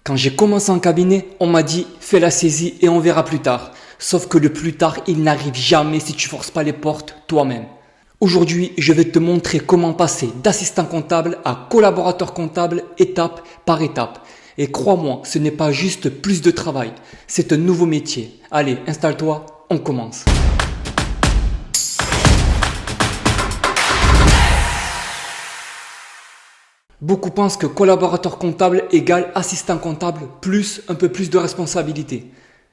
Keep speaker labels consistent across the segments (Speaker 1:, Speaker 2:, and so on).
Speaker 1: Quand j'ai commencé en cabinet, on m'a dit fais la saisie et on verra plus tard. Sauf que le plus tard, il n'arrive jamais si tu forces pas les portes toi-même. Aujourd'hui, je vais te montrer comment passer d'assistant comptable à collaborateur comptable étape par étape. Et crois-moi, ce n'est pas juste plus de travail, c'est un nouveau métier. Allez, installe-toi, on commence. Beaucoup pensent que collaborateur comptable égale assistant comptable plus un peu plus de responsabilité.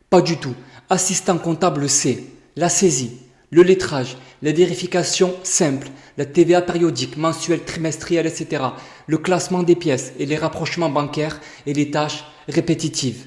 Speaker 1: Pas du tout. Assistant comptable, c'est la saisie, le lettrage, les vérifications simples, la TVA périodique, mensuelle, trimestrielle, etc. Le classement des pièces et les rapprochements bancaires et les tâches répétitives.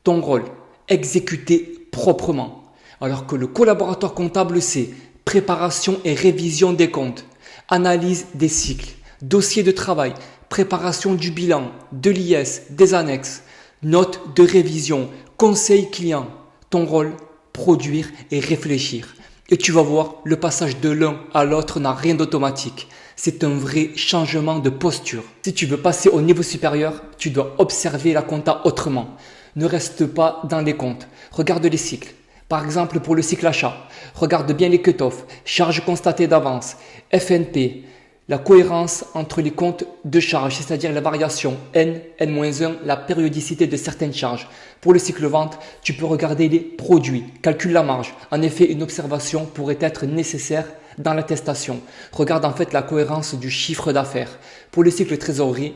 Speaker 1: Ton rôle, exécuter proprement. Alors que le collaborateur comptable, c'est préparation et révision des comptes, analyse des cycles, dossier de travail, préparation du bilan, de l'IS, des annexes, notes de révision, conseil client. Ton rôle, produire et réfléchir. Et tu vas voir, le passage de l'un à l'autre n'a rien d'automatique. C'est un vrai changement de posture. Si tu veux passer au niveau supérieur, tu dois observer la compta autrement. Ne reste pas dans les comptes. Regarde les cycles. Par exemple, pour le cycle achat, regarde bien les cut-offs, charges constatées d'avance, FNP, la cohérence entre les comptes de charges, c'est-à-dire la variation N, N-1, la périodicité de certaines charges. Pour le cycle vente, tu peux regarder les produits, calcule la marge. En effet, une observation pourrait être nécessaire dans l'attestation. Regarde en fait la cohérence du chiffre d'affaires. Pour le cycle trésorerie,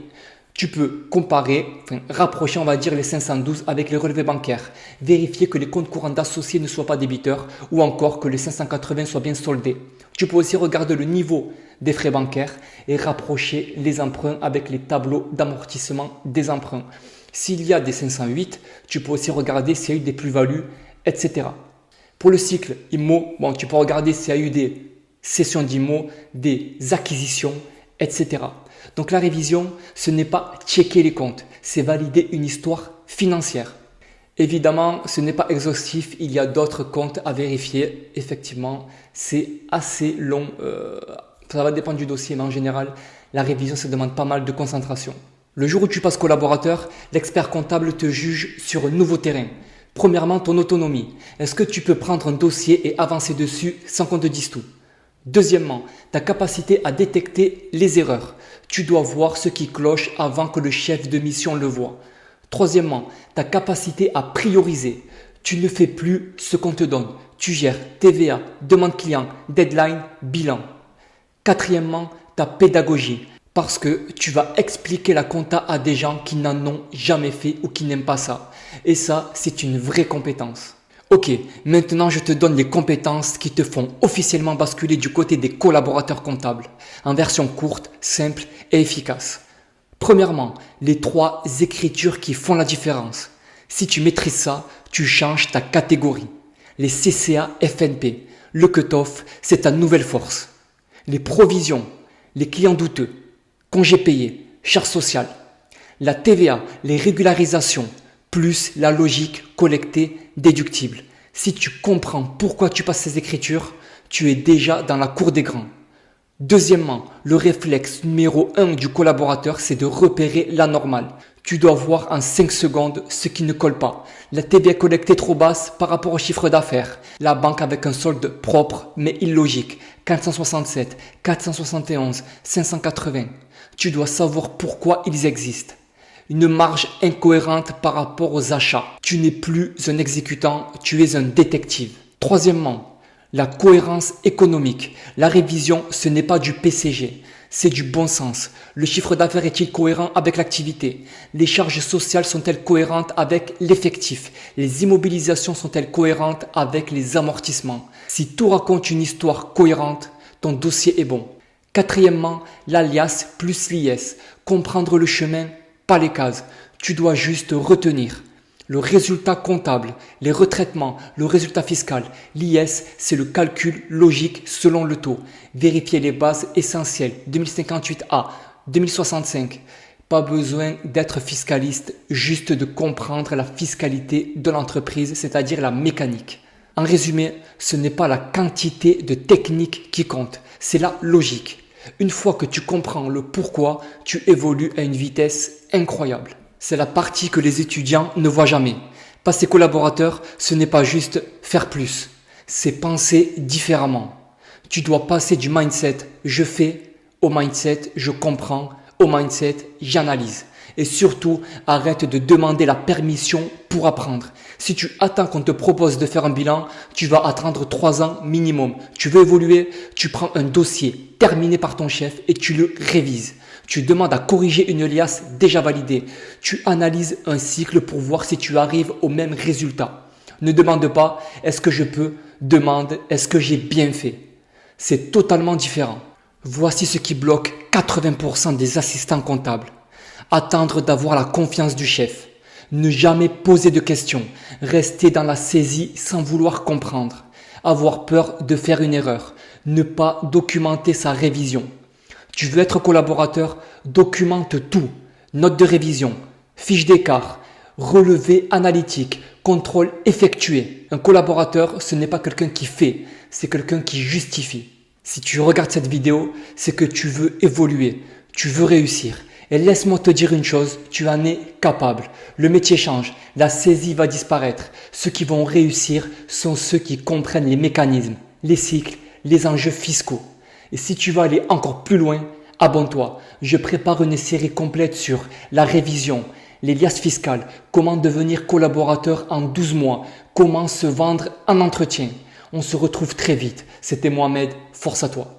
Speaker 1: tu peux comparer, rapprocher on va dire les 512 avec les relevés bancaires, vérifier que les comptes courants d'associés ne soient pas débiteurs ou encore que les 580 soient bien soldés. Tu peux aussi regarder le niveau des frais bancaires et rapprocher les emprunts avec les tableaux d'amortissement des emprunts. S'il y a des 508, tu peux aussi regarder s'il y a eu des plus-values, etc. Pour le cycle IMO, tu peux regarder s'il y a eu des cessions d'IMO, des acquisitions, etc. Donc la révision, ce n'est pas checker les comptes, c'est valider une histoire financière. Évidemment, ce n'est pas exhaustif, il y a d'autres comptes à vérifier. Effectivement, c'est assez long. Ça va dépendre du dossier, mais en général, la révision, ça demande pas mal de concentration. Le jour où tu passes collaborateur, l'expert comptable te juge sur un nouveau terrain. Premièrement, ton autonomie. Est-ce que tu peux prendre un dossier et avancer dessus sans qu'on te dise tout? Deuxièmement, ta capacité à détecter les erreurs. Tu dois voir ce qui cloche avant que le chef de mission le voie. Troisièmement, ta capacité à prioriser. Tu ne fais plus ce qu'on te donne. Tu gères TVA, demande client, deadline, bilan. Quatrièmement, ta pédagogie. Parce que tu vas expliquer la compta à des gens qui n'en ont jamais fait ou qui n'aiment pas ça. Et ça, c'est une vraie compétence. Ok, maintenant je te donne les compétences qui te font officiellement basculer du côté des collaborateurs comptables, en version courte, simple et efficace. Premièrement, les 3 écritures qui font la différence. Si tu maîtrises ça, tu changes ta catégorie. Les CCA FNP, le cut-off, c'est ta nouvelle force. Les provisions, les clients douteux, congés payés, charges sociales. La TVA, les régularisations, plus la logique collectée déductible. Si tu comprends pourquoi tu passes ces écritures, tu es déjà dans la cour des grands. Deuxièmement, le réflexe numéro 1 du collaborateur, c'est de repérer l'anormal. Tu dois voir en 5 secondes ce qui ne colle pas. La TVA collectée trop basse par rapport au chiffre d'affaires. La banque avec un solde propre mais illogique. 467, 471, 580. Tu dois savoir pourquoi ils existent. Une marge incohérente par rapport aux achats. Tu n'es plus un exécutant, tu es un détective. Troisièmement, la cohérence économique. La révision, ce n'est pas du PCG, c'est du bon sens. Le chiffre d'affaires est-il cohérent avec l'activité? Les charges sociales sont-elles cohérentes avec l'effectif? Les immobilisations sont-elles cohérentes avec les amortissements? Si tout raconte une histoire cohérente, ton dossier est bon. Quatrièmement, l'alias plus l'IS. Comprendre le chemin, pas les cases. Tu dois juste retenir le résultat comptable, les retraitements, le résultat fiscal. L'IS, c'est le calcul logique selon le taux. Vérifier les bases essentielles. 2058A, 2065. Pas besoin d'être fiscaliste, juste de comprendre la fiscalité de l'entreprise, c'est-à-dire la mécanique. En résumé, ce n'est pas la quantité de techniques qui compte, c'est la logique. Une fois que tu comprends le pourquoi, tu évolues à une vitesse incroyable. C'est la partie que les étudiants ne voient jamais. Passer collaborateur, ce n'est pas juste faire plus, c'est penser différemment. Tu dois passer du mindset je fais au mindset je comprends, au mindset j'analyse. Et surtout, arrête de demander la permission pour apprendre. Si tu attends qu'on te propose de faire un bilan, tu vas attendre 3 ans minimum. Tu veux évoluer, tu prends un dossier terminé par ton chef et tu le révises. Tu demandes à corriger une liasse déjà validée. Tu analyses un cycle pour voir si tu arrives au même résultat. Ne demande pas est-ce que je peux, demande est-ce que j'ai bien fait. C'est totalement différent. Voici ce qui bloque 80% des assistants comptables. Attendre d'avoir la confiance du chef. Ne jamais poser de questions. Rester dans la saisie sans vouloir comprendre. Avoir peur de faire une erreur. Ne pas documenter sa révision. Tu veux être collaborateur, documente tout. Notes de révision, fiche d'écart, relevé analytique, contrôle effectué. Un collaborateur, ce n'est pas quelqu'un qui fait, c'est quelqu'un qui justifie. Si tu regardes cette vidéo, c'est que tu veux évoluer, tu veux réussir. Et laisse-moi te dire une chose, tu en es capable. Le métier change, la saisie va disparaître. Ceux qui vont réussir sont ceux qui comprennent les mécanismes, les cycles, les enjeux fiscaux. Et si tu veux aller encore plus loin, abonne-toi. Je prépare une série complète sur la révision, les liasses fiscales, comment devenir collaborateur en 12 mois, comment se vendre en entretien. On se retrouve très vite. C'était Mohamed, force à toi.